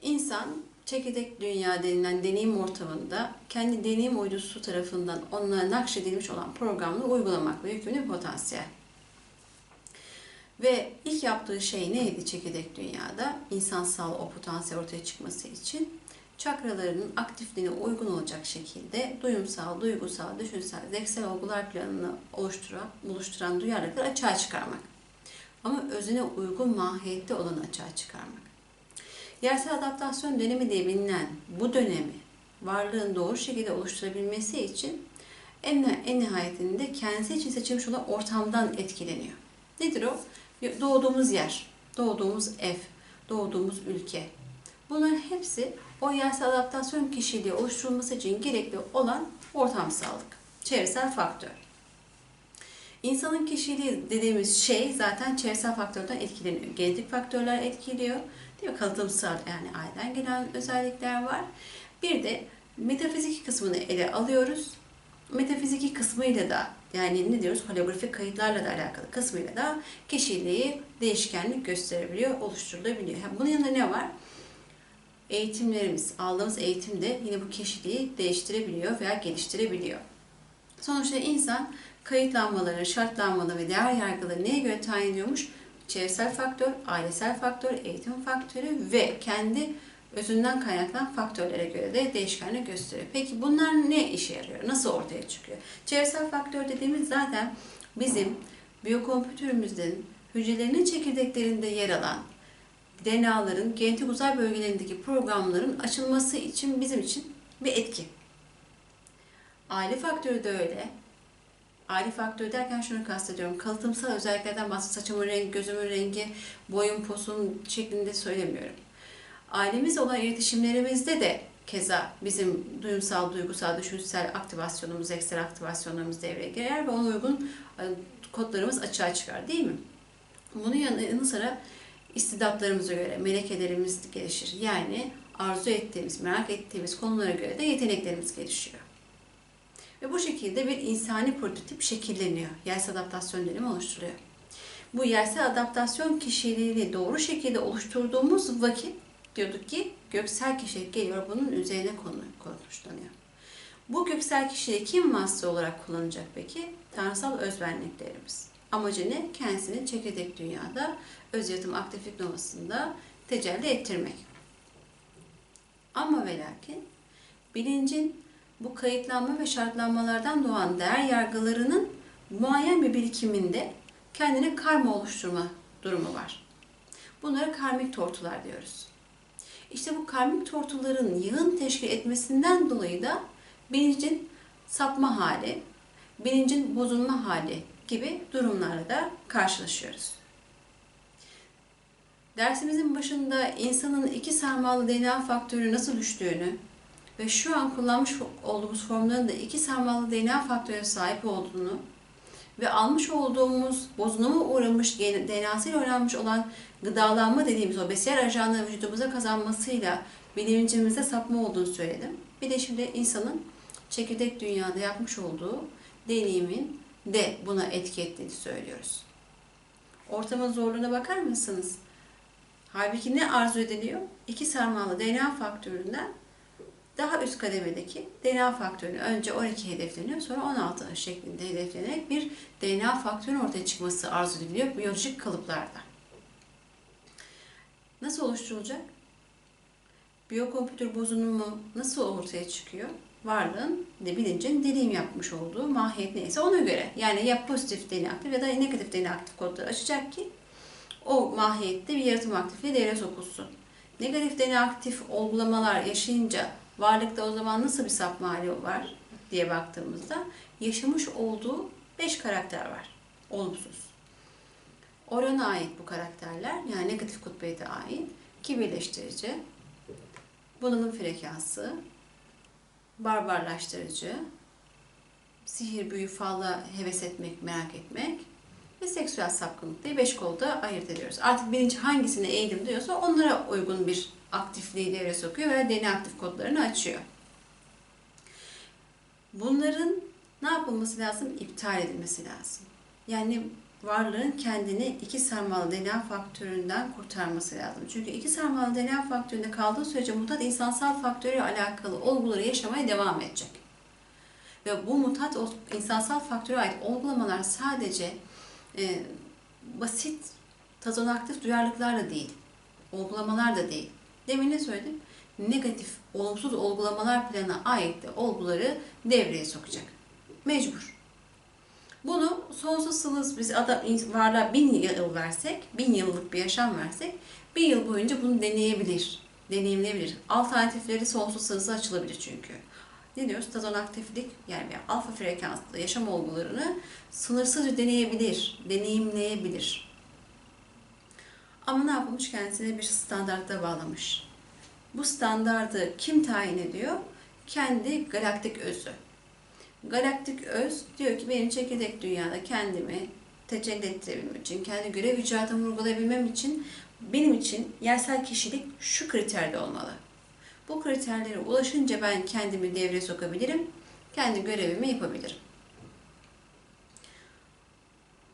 İnsan çekirdek dünya denilen deneyim ortamında kendi deneyim uydusu tarafından onlara nakşedilmiş olan programını uygulamakla yükümlü bir potansiyel. Ve ilk yaptığı şey neydi çekirdek dünyada? İnsansal o potansiyel ortaya çıkması için çakralarının aktifliğine uygun olacak şekilde duyumsal, duygusal, düşünsel, zevksel olgular planını oluşturan duyarlılıkları açığa çıkarmak. Ama özüne uygun mahiyette olanı açığa çıkarmak. Yersel adaptasyon dönemi diye bilinen bu dönemi varlığın doğru şekilde oluşturabilmesi için en nihayetinde kendisi için seçilmiş olan ortamdan etkileniyor. Nedir o? Doğduğumuz yer, doğduğumuz ev, doğduğumuz ülke. Bunların hepsi o yersel adaptasyon kişiliği oluşturulması için gerekli olan ortamsallık, çevresel faktör. İnsanın kişiliği dediğimiz şey zaten çevresel faktörden etkileniyor. Genetik faktörler etkiliyor. Değil mi? Kalıtımsal yani aileden gelen özellikler var. Bir de metafiziki kısmını ele alıyoruz. Metafiziki kısmıyla da yani ne diyoruz? Holografik kayıtlarla da alakalı kısmıyla da kişiliği değişkenlik gösterebiliyor, oluşturulabiliyor. Bunun yanında ne var? Eğitimlerimiz, aldığımız eğitim de yine bu kişiliği değiştirebiliyor veya geliştirebiliyor. Sonuçta insan kayıtlanmaları, şartlanmaları ve değer yargıları neye göre tayin ediyormuş? Çevresel faktör, ailesel faktör, eğitim faktörü ve kendi özünden kaynaklanan faktörlere göre de değişkenlik gösteriyor. Peki bunlar ne işe yarıyor? Nasıl ortaya çıkıyor? Çevresel faktör dediğimiz zaten bizim biyokompütürümüzün hücrelerinin çekirdeklerinde yer alan DNA'ların genetik uzay bölgelerindeki programların açılması için bizim için bir etki. Aile faktörü de öyle. Aile faktörü derken şunu kastediyorum. Kalıtımsal özelliklerden bahsediyorum. Saçımın rengi, gözümün rengi, boyum, posum şeklinde söylemiyorum. Ailemizle olan iletişimlerimizde de keza bizim duyumsal, duygusal, düşünsel aktivasyonumuz, ekstra aktivasyonlarımız devreye girer ve ona uygun kodlarımız açığa çıkar değil mi? Bunun yanı sıra istidatlarımıza göre melekelerimiz gelişir. Yani arzu ettiğimiz, merak ettiğimiz konulara göre de yeteneklerimiz gelişiyor. Ve bu şekilde bir insani prototip şekilleniyor. Yersel adaptasyon dönemi oluşturuyor. Bu yersel adaptasyon kişiliğini doğru şekilde oluşturduğumuz vakit diyorduk ki göksel kişilik geliyor, bunun üzerine konuşlanıyor. Bu göksel kişiliği kim vasıta olarak kullanacak peki? Tanrısal özbenliklerimiz. Amacı ne? Kendisini çekirdek dünyada, öz yaratım aktiflik novasında tecelli ettirmek. Ama ve lakin bilincin bu kayıtlanma ve şartlanmalardan doğan değer yargılarının muayyen bir birikiminde kendine karma oluşturma durumu var. Bunlara karmik tortular diyoruz. İşte bu karmik tortuların yığın teşkil etmesinden dolayı da bilincin sapma hali, bilincin bozulma hali gibi durumlarla da karşılaşıyoruz. Dersimizin başında insanın iki sarmallı DNA faktörü nasıl düştüğünü ve şu an kullanmış olduğumuz formların da iki sarmallı DNA faktörüne sahip olduğunu ve almış olduğumuz bozuluma uğramış DNA'sıyla oynanmış olan gıdalanma dediğimiz o besiyer ajanların vücudumuza kazanmasıyla bilincimizde sapma olduğunu söyledim. Bir de şimdi insanın çekirdek dünyada yapmış olduğu deneyimin de buna etki ettiğini söylüyoruz. Ortamın zorluğuna bakar mısınız? Halbuki ne arzu ediliyor? İki sarmallı DNA faktöründen daha üst kademedeki DNA faktörünü önce 12 hedefleniyor, sonra 16 şeklinde hedeflenerek bir DNA faktörünün ortaya çıkması arzu ediliyor biyolojik kalıplarda. Nasıl oluşturulacak? Biyokompütür bozulumu nasıl ortaya çıkıyor? Varlığın, bilincin deneyim yapmış olduğu mahiyet neyse ona göre. Yani ya pozitif DNA aktif ya da negatif DNA aktif kodları açacak ki o mahiyette bir yaratım aktifliği devreye sokulsun. Negatif DNA aktif olgulamalar yaşayınca varlıkta o zaman nasıl bir sapma hali var diye baktığımızda yaşamış olduğu 5 karakter var. Olumsuz. Orion'a ait bu karakterler, yani negatif kutbiyete ait kibirleştirici, bunalım frekansı, barbarlaştırıcı, sihir, büyü, falla heves etmek, merak etmek ve seksüel sapkınlık diye 5 kolda ayırt ediyoruz. Artık bilinç hangisine eğilim diyorsa onlara uygun bir aktifliği devreye sokuyor ve DNA aktif kodlarını açıyor. Bunların ne yapılması lazım? İptal edilmesi lazım. Yani varlığın kendini iki sarmalı DNA faktöründen kurtarması lazım. Çünkü iki sarmalı DNA faktöründe kaldığı sürece mutat insansal faktörüyle alakalı olguları yaşamaya devam edecek. Ve bu mutat insansal faktöre ait olgulamalar sadece basit tazonaktif duyarlılıklarla değil, olgulamalar da değil. Demin ne söyledim? Negatif, olumsuz olgulamalar planına ait de olguları devreye sokacak. Mecbur. Bunu sonsuz sınırsız biz varlığa 1000 yıl versek, 1000 yıllık bir yaşam versek, 1000 yıl boyunca bunu deneyebilir, deneyimleyebilir. Alternatifleri sonsuz sınırsız açılabilir çünkü. Ne diyoruz? Tazonaktiflik yani alfa frekanslı yaşam olgularını sınırsızca deneyebilir, deneyimleyebilir. Ama ne yapılmış? Kendisine bir standarda bağlamış. Bu standardı kim tayin ediyor? Kendi galaktik özü. Galaktik öz diyor ki benim çekirdek dünyada kendimi tecelli ettirebilmem için, kendi görev icraatımı vurgulayabilmem için benim için yersel kişilik şu kriterde olmalı. Bu kriterlere ulaşınca ben kendimi devreye sokabilirim, kendi görevimi yapabilirim.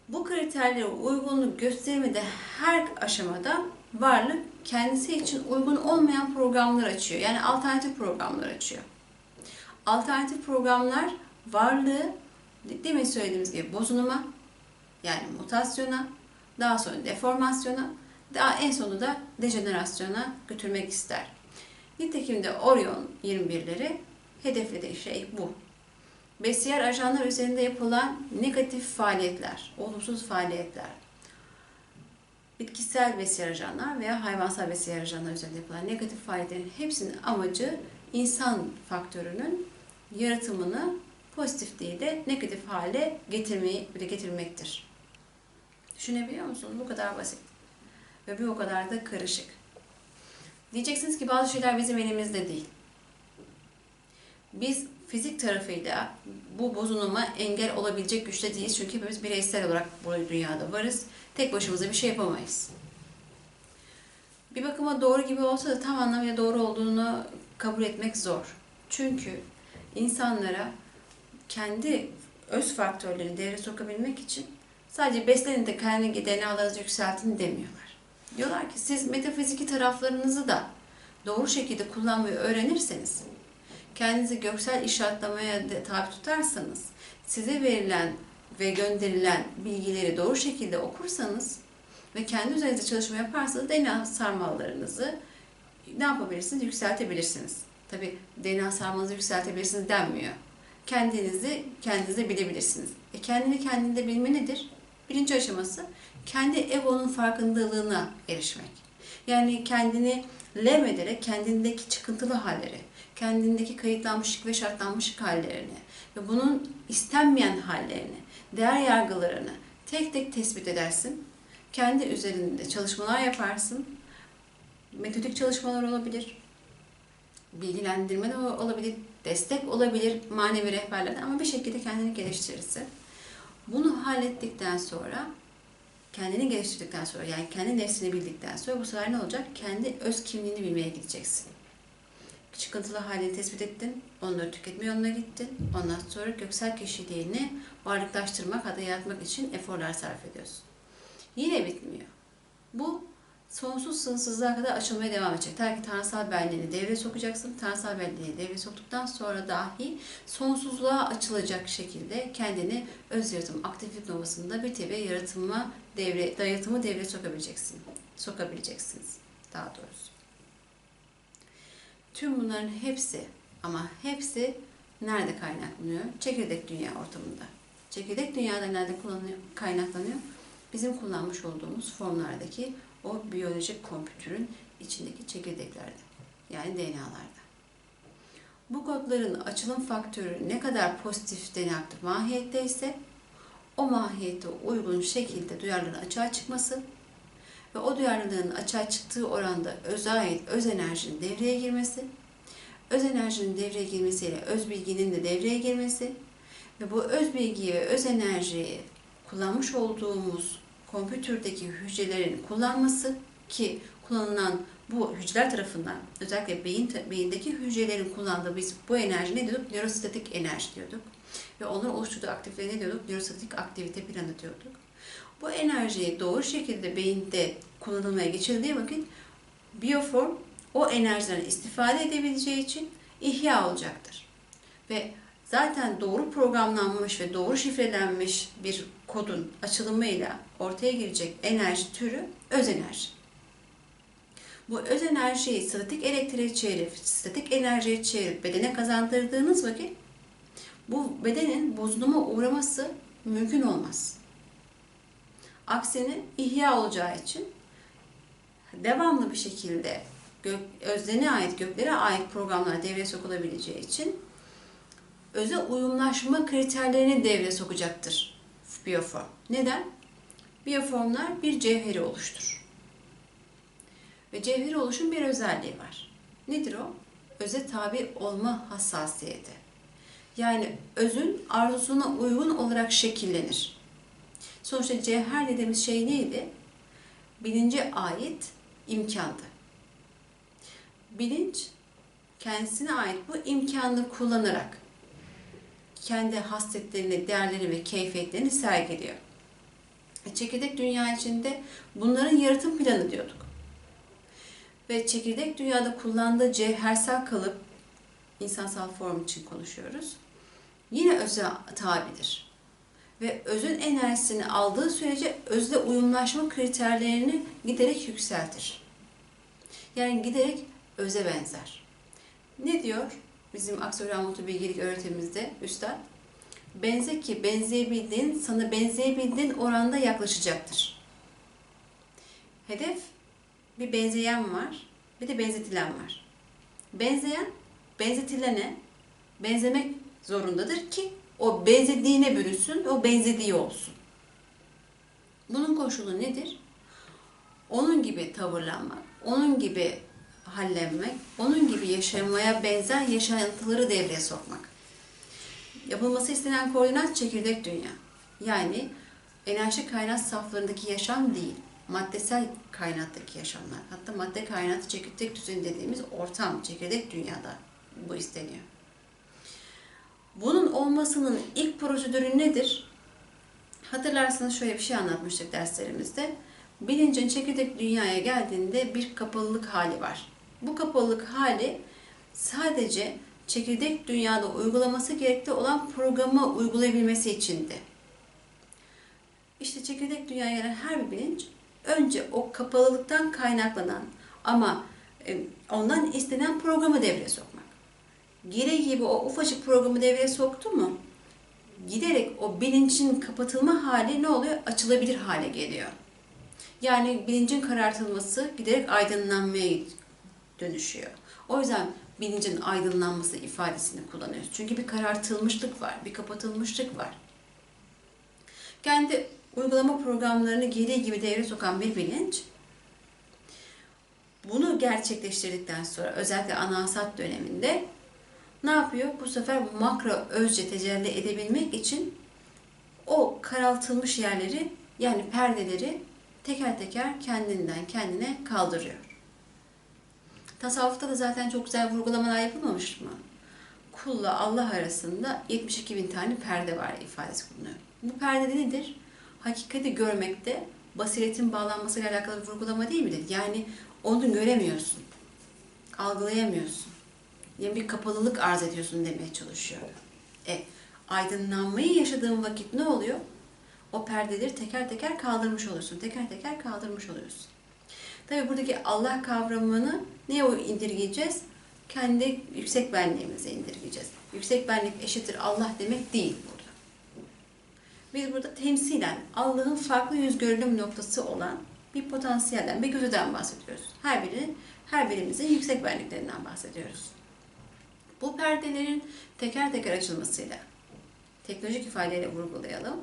Bu kriterlere uygunluk göstermede her aşamada varlık kendisi için uygun olmayan programlar açıyor. Yani alternatif programlar açıyor. Alternatif programlar varlığı demin söylediğimiz gibi bozuluma yani mutasyona, daha sonra deformasyona, daha en sonunda da dejenerasyona götürmek ister. Nitekim de Orion 21'leri hedeflediği şey bu. Besiyer ajanlar üzerinde yapılan negatif faaliyetler, olumsuz faaliyetler, bitkisel besiyer ajanlar veya hayvansal besiyer ajanlar üzerinde yapılan negatif faaliyetlerin hepsinin amacı insan faktörünün yaratımını pozitif değil de negatif hale getirmektir. Düşünebiliyor musunuz? Bu kadar basit. Ve bu o kadar da karışık. Diyeceksiniz ki bazı şeyler bizim elimizde değil. Biz fizik tarafıyla bu bozuluma engel olabilecek güçte değiliz. Çünkü hepimiz bireysel olarak bu dünyada varız. Tek başımıza bir şey yapamayız. Bir bakıma doğru gibi olsa da tam anlamıyla doğru olduğunu kabul etmek zor. Çünkü insanlara kendi öz faktörlerini devreye sokabilmek için sadece beslenin de kendi DNA'larınızı yükseltin demiyorlar. Diyorlar ki siz metafiziki taraflarınızı da doğru şekilde kullanmayı öğrenirseniz, kendinizi göksel işaretlamaya tabi tutarsanız, size verilen ve gönderilen bilgileri doğru şekilde okursanız ve kendi üzerinizde çalışma yaparsanız DNA sarmallarınızı ne yapabilirsiniz? Yükseltebilirsiniz. Tabi DNA sarmalınızı yükseltebilirsiniz denmiyor. Kendinizi bilebilirsiniz. Kendini bilme nedir? Birinci aşaması kendi egonun farkındalığına erişmek. Yani kendini levmederek kendindeki çıkıntılı halleri, kendindeki kayıtlanmışlık ve şartlanmışlık hallerini ve bunun istenmeyen hallerini, değer yargılarını tek tek tespit edersin. Kendi üzerinde çalışmalar yaparsın. Metodik çalışmalar olabilir, bilgilendirme olabilir, destek olabilir manevi rehberlerden ama bir şekilde kendini geliştirirsin. Bunu hallettikten sonra, kendini geliştirdikten sonra yani kendi nefsini bildikten sonra bu sefer ne olacak? Kendi öz kimliğini bilmeye gideceksin. Çıkıntılı halini tespit ettin, onları tüketme yoluna gittin. Ondan sonra göksel kişiliğini varlıklaştırmak, hatta yaratmak için eforlar sarf ediyorsun. Yine bitmiyor. Bu sonsuz sınırsızlığa kadar açılmaya devam edecek. Ta ki tanrısal benliğini devreye sokacaksın. Tanrısal benliğini devreye soktuktan sonra dahi sonsuzluğa açılacak şekilde kendini öz yaratım aktiflik novasında bir tepe yaratımı devreye sokabileceksiniz. Daha doğrusu. Tüm bunların hepsi ama hepsi nerede kaynaklanıyor? Çekirdek dünya ortamında. Çekirdek dünyada nerede kaynaklanıyor? Bizim kullanmış olduğumuz formlardaki o biyolojik kompütürün içindeki çekirdeklerde. Yani DNA'larda. Bu kodların açılım faktörü ne kadar pozitif DNA aktif mahiyetteyse o mahiyete uygun şekilde duyarlılığın açığa çıkması ve o duyarlılığın açığa çıktığı oranda öze ait öz enerjinin devreye girmesi, öz enerjinin devreye girmesiyle öz bilginin de devreye girmesi ve bu öz bilgiyi ve öz enerjiyi kullanmış olduğumuz kompütürdeki hücrelerin kullanması ki kullanılan bu hücreler tarafından özellikle beyindeki hücrelerin kullandığı biz bu enerji ne diyorduk? Nörostatik enerji diyorduk. Ve onların oluşturduğu aktiviteye ne diyorduk? Nörostatik aktivite planı diyorduk. Bu enerjiyi doğru şekilde beyinde kullanılmaya geçirildiği vakit biyoform o enerjiden istifade edebileceği için ihya olacaktır. Ve zaten doğru programlanmış ve doğru şifrelenmiş bir kodun açılımıyla ortaya girecek enerji türü öz enerji. Bu öz enerjiyi statik elektriğe çevirip, statik enerjiye çevirip bedene kazandırdığınız vakit bu bedenin bozuluma uğraması mümkün olmaz. Aksine ihya olacağı için devamlı bir şekilde özlerine ait, göklere ait programlar devreye sokulabileceği için öze uyumlaşma kriterlerini devreye sokacaktır biyoform. Neden? Biyoformlar bir cevheri oluşturur. Ve cevheri oluşun bir özelliği var. Nedir o? Öze tabi olma hassasiyeti. Yani özün arzusuna uygun olarak şekillenir. Sonuçta cevher dediğimiz şey neydi? Bilince ait imkandı. Bilinç kendisine ait bu imkanı kullanarak kendi hasletlerini, değerlerini ve keyfiyetlerini sergiliyor. Çekirdek dünya içinde bunların yaratım planı diyorduk. Ve çekirdek dünyada kullandığı cevhersel kalıp, insansal form için konuşuyoruz, yine öze tabidir. Ve özün enerjisini aldığı sürece özle uyumlaşma kriterlerini giderek yükseltir. Yani giderek öze benzer. Ne diyor bizim aksiyonel multibilgilik öğretimimizde üstad? Benze ki benzeyebildiğin, sana benzeyebildiğin oranda yaklaşacaktır. Hedef, bir benzeyen var, bir de benzetilen var. Benzeyen, benzetilene benzemek zorundadır ki o benzediğine bürünsün, o benzediği olsun. Bunun koşulu nedir? Onun gibi tavırlanmak, onun gibi hallenmek, onun gibi yaşamaya benzer yaşantıları devreye sokmak. Yapılması istenen koordinat çekirdek dünya. Yani enerji kaynak saflarındaki yaşam değil, maddesel kaynattaki yaşamlar. Hatta madde kaynatı çekirdek düzeni dediğimiz ortam, çekirdek dünyada bu isteniyor. Bunun olmasının ilk prosedürü nedir? Hatırlarsanız şöyle bir şey anlatmıştık derslerimizde. Bilincin çekirdek dünyaya geldiğinde bir kapalılık hali var. Bu kapalılık hali sadece çekirdek dünyada uygulaması gerekli olan programı uygulayabilmesi içindi. İşte çekirdek dünyaya gelen her bir bilinç önce o kapalılıktan kaynaklanan ama ondan istenen programı devreye sokmak. Gire gibi o ufacık programı devreye soktu mu, giderek o bilincin kapatılma hali ne oluyor? Açılabilir hale geliyor. Yani bilincin karartılması giderek aydınlanmaya dönüşüyor. O yüzden bilincin aydınlanması ifadesini kullanıyoruz. Çünkü bir karartılmışlık var, bir kapatılmışlık var. Kendi uygulama programlarını gereği gibi devreye sokan bir bilinç, bunu gerçekleştirdikten sonra özellikle anahsat döneminde ne yapıyor? Bu sefer makro özce tecelli edebilmek için o karaltılmış yerleri, yani perdeleri teker teker kendinden kendine kaldırıyor. Tasavvufta da zaten çok güzel vurgulamalar yapılmamış mı? Kulla Allah arasında 72.000 tane perde var ifadesi kullanıyor. Bu perde nedir? Hakikati görmekte basiretin bağlanmasıyla alakalı bir vurgulama değil midir? Yani onu göremiyorsun, algılayamıyorsun. Yani bir kapalılık arz ediyorsun demeye çalışıyor. Aydınlanmayı yaşadığın vakit ne oluyor? O perdeleri teker teker kaldırmış oluyorsun. Teker teker kaldırmış oluyorsun. Tabi buradaki Allah kavramını neye indirgeyeceğiz? Kendi yüksek benliğimize indirgeyeceğiz. Yüksek benlik eşittir Allah demek değil burada. Biz burada temsilen Allah'ın farklı yüz görünüm noktası olan bir potansiyelden, bir gözüden bahsediyoruz. Her birimizin yüksek benliklerinden bahsediyoruz. Bu perdelerin teker teker açılmasıyla, teknolojik ifadeyle vurgulayalım.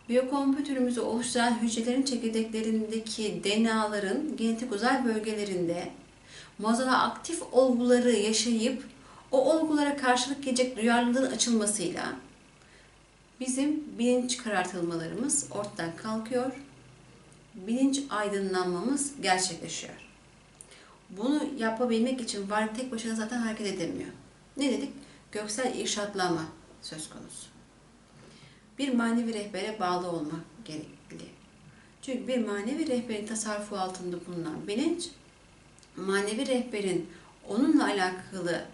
Biyokompütürümüzü oluşturan hücrelerin çekirdeklerindeki DNA'ların genetik uzay bölgelerinde muazzama aktif olguları yaşayıp o olgulara karşılık gelecek duyarlılığın açılmasıyla bizim bilinç karartılmalarımız ortadan kalkıyor, bilinç aydınlanmamız gerçekleşiyor. Bunu yapabilmek için varlık tek başına zaten hareket edemiyor. Ne dedik? Göksel irşatlanma söz konusu. Bir manevi rehbere bağlı olmak gerekli. Çünkü bir manevi rehberin tasarrufu altında bulunan bilinç, manevi rehberin onunla alakalı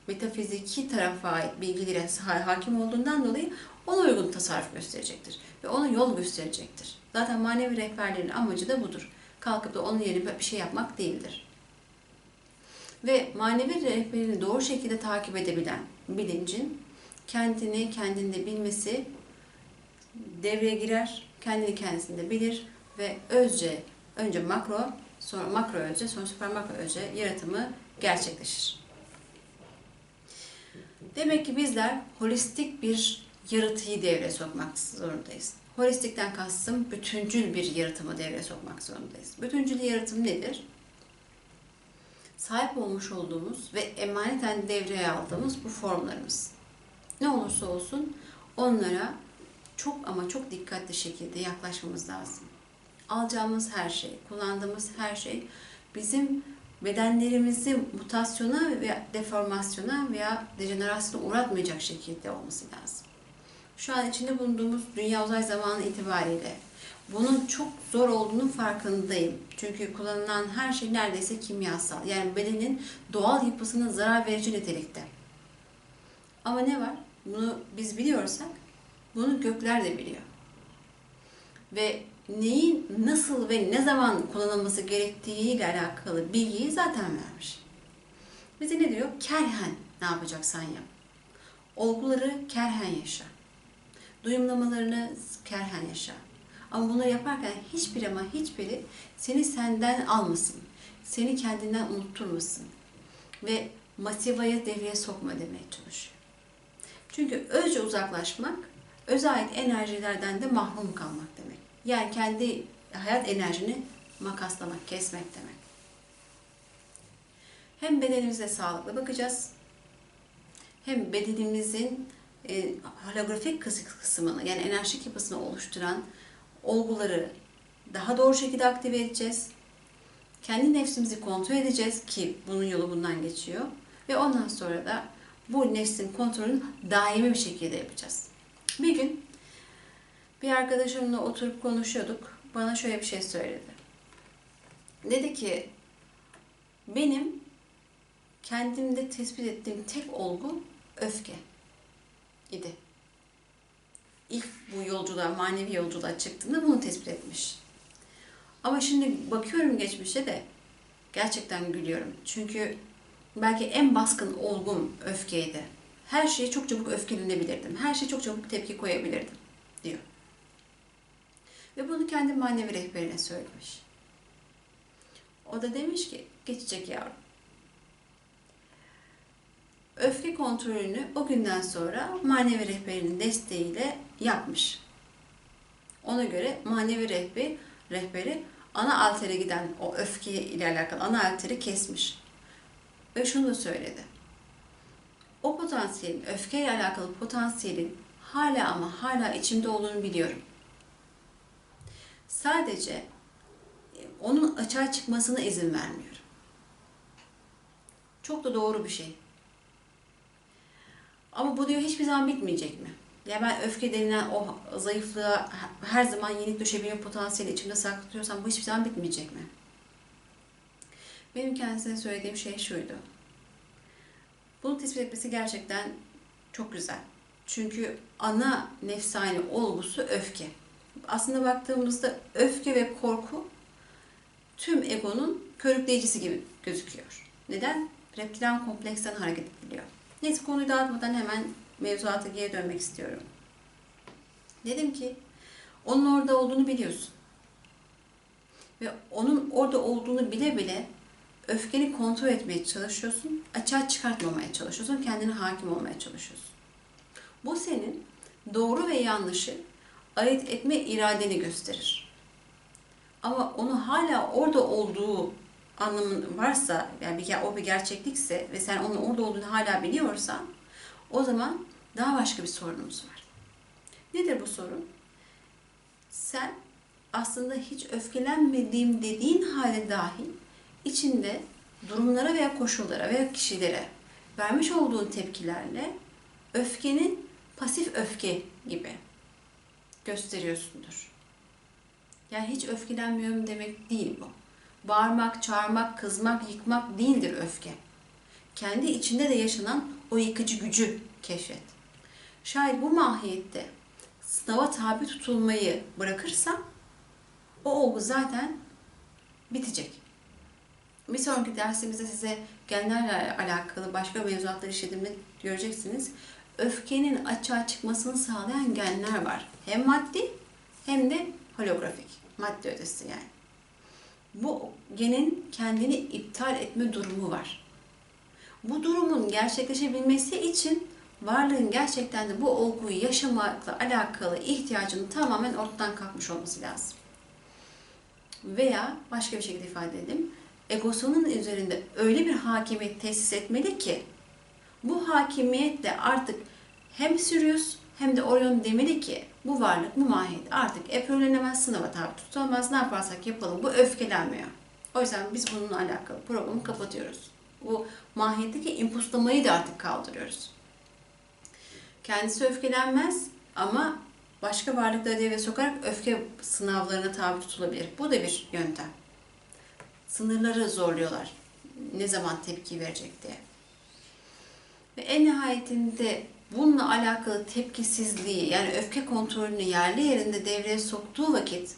metafiziki tarafa ait bilgilere hakim olduğundan dolayı ona uygun tasarruf gösterecektir. Ve ona yol gösterecektir. Zaten manevi rehberlerin amacı da budur. Kalkıp da onun yerine bir şey yapmak değildir. Ve manevi rehberini doğru şekilde takip edebilen bilincin kendinde bilmesi devreye girer. Kendini kendisinde bilir ve önce makro, sonra makro özce, sonra süper makro özce yaratımı gerçekleşir. Demek ki bizler holistik bir yaratıyı devreye sokmak zorundayız. Holistikten kastım bütüncül bir yaratımı devreye sokmak zorundayız. Bütüncül yaratım nedir? Sahip olmuş olduğumuz ve emaneten devreye aldığımız bu formlarımız. Ne olursa olsun onlara çok ama çok dikkatli şekilde yaklaşmamız lazım. Alacağımız her şey, kullandığımız her şey bizim bedenlerimizi mutasyona veya deformasyona veya dejenerasyona uğratmayacak şekilde olması lazım. Şu an içinde bulunduğumuz dünya uzay zamanı itibariyle bunun çok zor olduğunun farkındayım. Çünkü kullanılan her şey neredeyse kimyasal. Yani bedenin doğal yapısına zarar verici nitelikte. Ama ne var? Bunu biz biliyorsak bunu gökler de biliyor. Ve neyin nasıl ve ne zaman kullanılması gerektiğiyle alakalı bilgiyi zaten vermiş. Bize ne diyor? Kerhen ne yapacaksan yap. Olguları kerhen yaşa. Duyumlamalarını kerhen yaşa. Ama bunları yaparken hiçbiri seni senden almasın. Seni kendinden unutturmasın. Ve masivaya devreye sokma demeye çalışıyor. Çünkü özce uzaklaşmak, öze ait enerjilerden de mahrum kalmak demek. Yani kendi hayat enerjini makaslamak, kesmek demek. Hem bedenimize sağlıklı bakacağız, hem bedenimizin holografik kısmını, yani enerjik yapısını oluşturan olguları daha doğru şekilde aktive edeceğiz. Kendi nefsimizi kontrol edeceğiz ki bunun yolu bundan geçiyor. Ve ondan sonra da bu nefsin kontrolünü daimi bir şekilde yapacağız. Bir gün bir arkadaşımla oturup konuşuyorduk. Bana şöyle bir şey söyledi. Dedi ki, benim kendimde tespit ettiğim tek olgu öfke idi. İlk bu yolculuğa, manevi yolculuğa çıktığımda bunu tespit etmiş. Ama şimdi bakıyorum geçmişe de gerçekten gülüyorum. Çünkü belki en baskın olgum öfkeydi. Her şeye çok çabuk öfkelenebilirdim. Her şeye çok çabuk tepki koyabilirdim diyor. Ve bunu kendi manevi rehberine söylemiş. O da demiş ki, geçecek yavrum. Öfke kontrolünü o günden sonra manevi rehberinin desteğiyle yapmış. Ona göre manevi rehberi ana altere giden o öfke ile alakalı ana alteri kesmiş. Ve şunu da söyledi. O potansiyelin, öfkeyle alakalı potansiyelin hala içimde olduğunu biliyorum. Sadece onun açığa çıkmasına izin vermiyorum. Çok da doğru bir şey. Ama bu diyor hiçbir zaman bitmeyecek mi? Ya ben öfke denilen o zayıflığa her zaman yenik düşebilme potansiyeli içimde saklıyorsam bu hiçbir zaman bitmeyecek mi? Benim kendisine söylediğim şey şuydu. Bunu tespit etmesi gerçekten çok güzel. Çünkü ana nefsani olgusu öfke. Aslında baktığımızda öfke ve korku tüm egonun körükleyicisi gibi gözüküyor. Neden? Reptilian kompleksten hareket ediliyor. Neyse konuyu dağıtmadan hemen mevzuata geri dönmek istiyorum. Dedim ki onun orada olduğunu biliyorsun. Ve onun orada olduğunu bile bile öfkeni kontrol etmeye çalışıyorsun. Açığa çıkartmamaya çalışıyorsun. Kendine hakim olmaya çalışıyorsun. Bu senin doğru ve yanlışı ayırt etme iradeni gösterir. Ama onu hala orada olduğu anlamın varsa, yani o bir gerçeklikse ve sen onun orada olduğunu hala biliyorsan, o zaman daha başka bir sorunumuz var. Nedir bu sorun? Sen aslında hiç öfkelenmediğim dediğin halde dahi içinde durumlara veya koşullara veya kişilere vermiş olduğun tepkilerle öfkenin pasif öfke gibi gösteriyorsundur. Yani hiç öfkelenmiyorum demek değil bu. Bağırmak, çağırmak, kızmak, yıkmak değildir öfke. Kendi içinde de yaşanan o yıkıcı gücü keşfet. Şayet bu mahiyette sınava tabi tutulmayı bırakırsam o olgu zaten bitecek. Bir sonraki dersimizde size genlerle alakalı başka mevzuatlar işlediğimde göreceksiniz. Öfkenin açığa çıkmasını sağlayan genler var. Hem maddi hem de holografik. Madde ötesi yani. Bu genin kendini iptal etme durumu var. Bu durumun gerçekleşebilmesi için varlığın gerçekten de bu olguyu yaşamakla alakalı ihtiyacının tamamen ortadan kalkmış olması lazım. Veya başka bir şekilde ifade edelim. Egosunun üzerinde öyle bir hakimiyet tesis etmeli ki bu hakimiyetle artık hem Sirius hem de Orion demeli ki bu varlık, bu mahiyet artık epörlenemez, sınava tabi tutulamaz, ne yaparsak yapalım bu öfkelenmiyor. O yüzden biz bununla alakalı programı kapatıyoruz. Bu mahiyetteki impuslamayı da artık kaldırıyoruz. Kendisi öfkelenmez ama başka varlıkları devreye sokarak öfke sınavlarına tabi tutulabilir. Bu da bir yöntem. Sınırları zorluyorlar. Ne zaman tepki verecek diye. Ve en nihayetinde bununla alakalı tepkisizliği yani öfke kontrolünü yerli yerinde devreye soktuğu vakit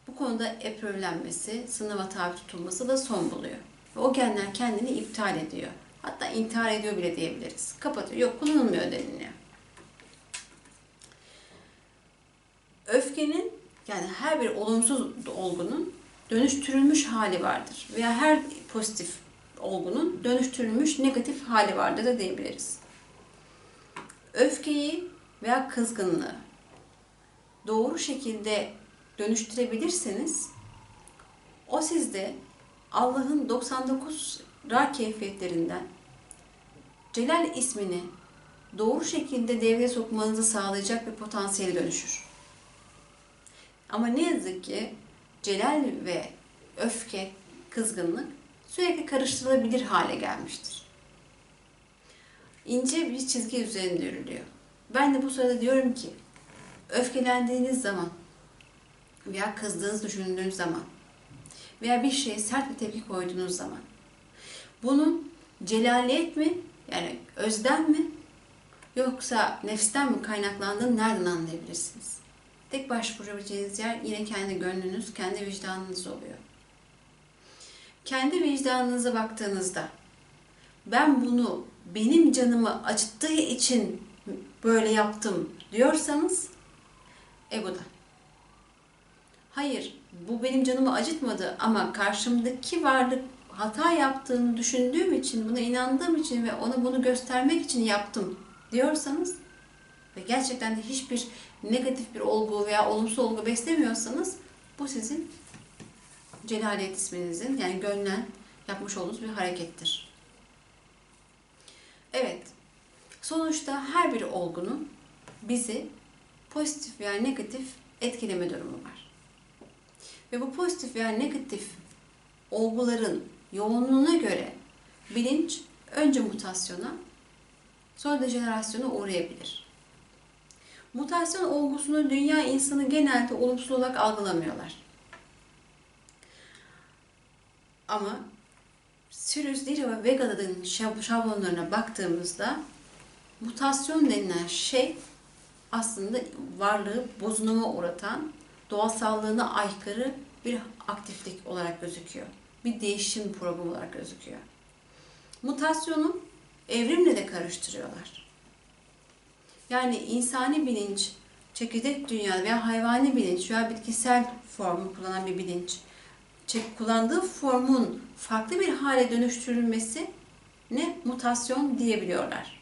bu konuda epörlenmesi, sınava tabi tutulması da son buluyor. Ve o genler kendini iptal ediyor. Hatta intihar ediyor bile diyebiliriz. Kapatıyor. Yok kullanılmıyor deniliyor. Öfkenin yani her bir olumsuz olgunun dönüştürülmüş hali vardır. Veya her pozitif olgunun dönüştürülmüş negatif hali vardır da diyebiliriz. Öfkeyi veya kızgınlığı doğru şekilde dönüştürebilirseniz o sizde Allah'ın 99 ra keyfiyetlerinden Celal ismini doğru şekilde devreye sokmanızı sağlayacak bir potansiyele dönüşür. Ama ne yazık ki celal ve öfke, kızgınlık sürekli karıştırılabilir hale gelmiştir. İnce bir çizgi üzerinde yürülüyor. Ben de bu sırada diyorum ki öfkelendiğiniz zaman veya kızdığınızı düşündüğünüz zaman veya bir şeye sert bir tepki koyduğunuz zaman bunun celaliyet mi yani özden mi yoksa nefsten mi kaynaklandığını nereden anlayabilirsiniz? Tek başvurabileceğiniz yer yine kendi gönlünüz, kendi vicdanınız oluyor. Kendi vicdanınıza baktığınızda ben bunu benim canımı acıttığı için böyle yaptım diyorsanız egoda. Hayır, bu benim canımı acıtmadı ama karşımdaki varlık hata yaptığını düşündüğüm için, buna inandığım için ve ona bunu göstermek için yaptım diyorsanız ve gerçekten de hiçbir negatif bir olgu veya olumsuz olgu beslemiyorsanız bu sizin celaliyet isminizin yani gönlen yapmış olduğunuz bir harekettir. Evet, sonuçta her bir olgunun bizi pozitif veya negatif etkileme durumu var. Ve bu pozitif veya negatif olguların yoğunluğuna göre bilinç önce mutasyona sonra dejenerasyona uğrayabilir. Mutasyon olgusunu dünya insanı genelde olumsuz olarak algılamıyorlar. Ama Sirius, Lyra ve Vega'nın şablonlarına baktığımızda mutasyon denilen şey aslında varlığı bozuluma uğratan, doğasallığına aykırı bir aktiflik olarak gözüküyor. Bir değişim programı olarak gözüküyor. Mutasyonu evrimle de karıştırıyorlar. Yani insani bilinç, çekirdek dünya veya hayvani bilinç veya bitkisel formu kullanan bir bilinç, kullandığı formun farklı bir hale dönüştürülmesi ne mutasyon diyebiliyorlar.